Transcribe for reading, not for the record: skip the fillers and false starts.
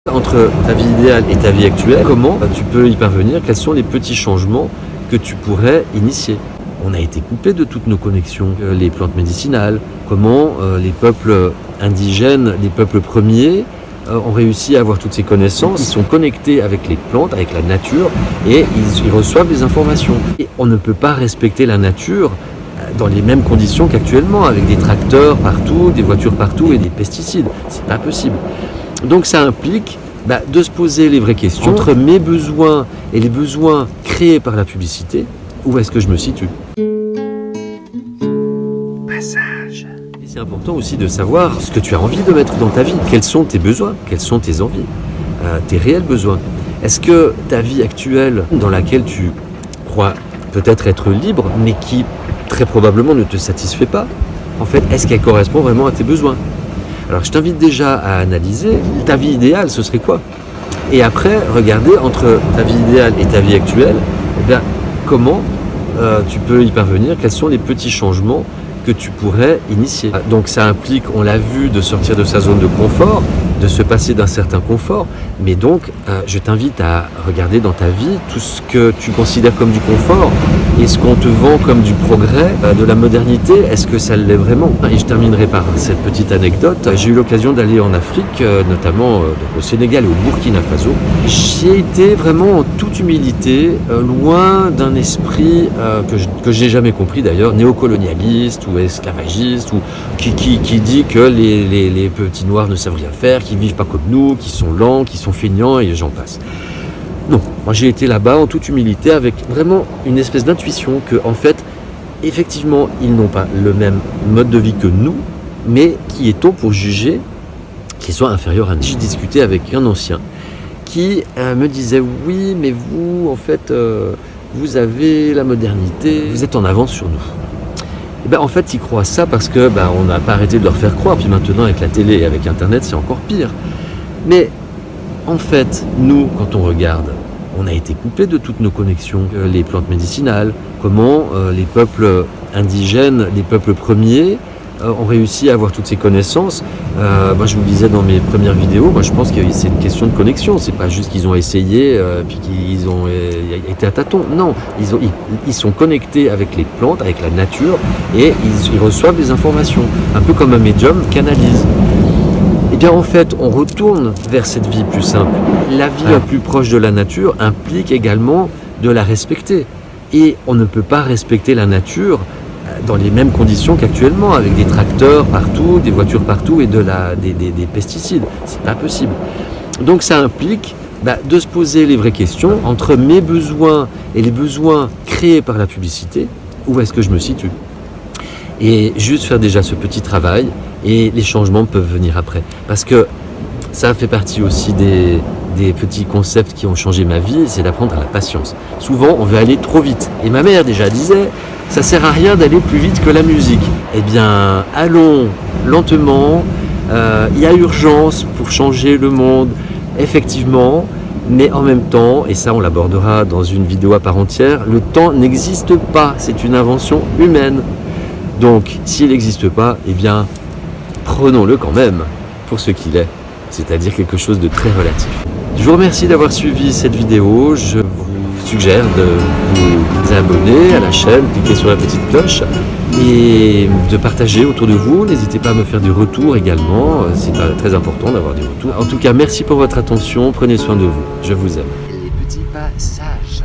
Entre ta vie idéale et ta vie actuelle, comment tu peux y parvenir? Quels sont les petits changements que tu pourrais initier? On a été coupé de toutes nos connexions, les plantes médicinales, comment les peuples indigènes, les peuples premiers ont réussi à avoir toutes ces connaissances. Ils sont connectés avec les plantes, avec la nature, et ils reçoivent des informations. Et on ne peut pas respecter la nature dans les mêmes conditions qu'actuellement, avec des tracteurs partout, des voitures partout et des pesticides. C'est pas possible. Donc ça implique de se poser les vraies questions entre mes besoins et les besoins créés par la publicité. Où est-ce que je me situe? Passage. Et c'est important aussi de savoir ce que tu as envie de mettre dans ta vie. Quels sont tes besoins? Quelles sont tes envies? Tes réels besoins? Est-ce que ta vie actuelle, dans laquelle tu crois peut-être être libre, mais qui très probablement ne te satisfait pas, en fait, est-ce qu'elle correspond vraiment à tes besoins? Alors je t'invite déjà à analyser ta vie idéale, ce serait quoi? Et après, regarder entre ta vie idéale et ta vie actuelle, comment tu peux y parvenir, quels sont les petits changements que tu pourrais initier. Donc ça implique, on l'a vu, de sortir de sa zone de confort, de se passer d'un certain confort, mais donc je t'invite à regarder dans ta vie tout ce que tu considères comme du confort et ce qu'on te vend comme du progrès, de la modernité, est-ce que ça l'est vraiment? Et je terminerai par cette petite anecdote. J'ai eu l'occasion d'aller en Afrique, notamment au Sénégal et au Burkina Faso. J'y ai été vraiment en toute humilité, loin d'un esprit que je n'ai jamais compris d'ailleurs, néocolonialiste ou esclavagiste, ou qui dit que les petits noirs ne savent rien faire, qui vivent pas comme nous, qui sont lents, qui sont feignants, et j'en passe. Non, moi j'ai été là-bas en toute humilité avec vraiment une espèce d'intuition que, en fait, effectivement, ils n'ont pas le même mode de vie que nous, mais qui est-on pour juger qu'ils soient inférieurs à nous? J'ai discuté avec un ancien qui me disait « Oui, mais vous, en fait, vous avez la modernité, vous êtes en avance sur nous. » En fait, ils croient ça parce que on n'a pas arrêté de leur faire croire. Puis maintenant, avec la télé et avec Internet, c'est encore pire. Mais en fait, nous, quand on regarde, on a été coupé de toutes nos connexions. Les plantes médicinales, comment les peuples indigènes, les peuples premiers ont réussi à avoir toutes ces connaissances. Moi, je vous le disais dans mes premières vidéos, moi je pense que c'est une question de connexion. C'est pas juste qu'ils ont essayé puis qu'ils ont été à tâtons. Non, ils sont connectés avec les plantes, avec la nature, et ils reçoivent des informations, un peu comme un médium canalise. Et bien en fait, on retourne vers cette vie plus simple. La vie la plus proche de la nature implique également de la respecter. Et on ne peut pas respecter la nature dans les mêmes conditions qu'actuellement, avec des tracteurs partout, des voitures partout et des pesticides. C'est pas possible. Donc ça implique de se poser les vraies questions entre mes besoins et les besoins créés par la publicité. Où est-ce que je me situe? Et juste faire déjà ce petit travail, et les changements peuvent venir après. Parce que ça fait partie aussi des petits concepts qui ont changé ma vie, c'est d'apprendre à la patience. Souvent, on veut aller trop vite. Et ma mère déjà disait, ça sert à rien d'aller plus vite que la musique. Eh bien, allons lentement. Il y a urgence pour changer le monde, effectivement. Mais en même temps, et ça on l'abordera dans une vidéo à part entière, le temps n'existe pas. C'est une invention humaine. Donc, s'il n'existe pas, eh bien, prenons-le quand même pour ce qu'il est, c'est-à-dire quelque chose de très relatif. Je vous remercie d'avoir suivi cette vidéo. Je vous suggère de vous abonner à la chaîne, cliquer sur la petite cloche et de partager autour de vous. N'hésitez pas à me faire des retours également, c'est très important d'avoir des retours. En tout cas, merci pour votre attention, prenez soin de vous, je vous aime. Les petits passages.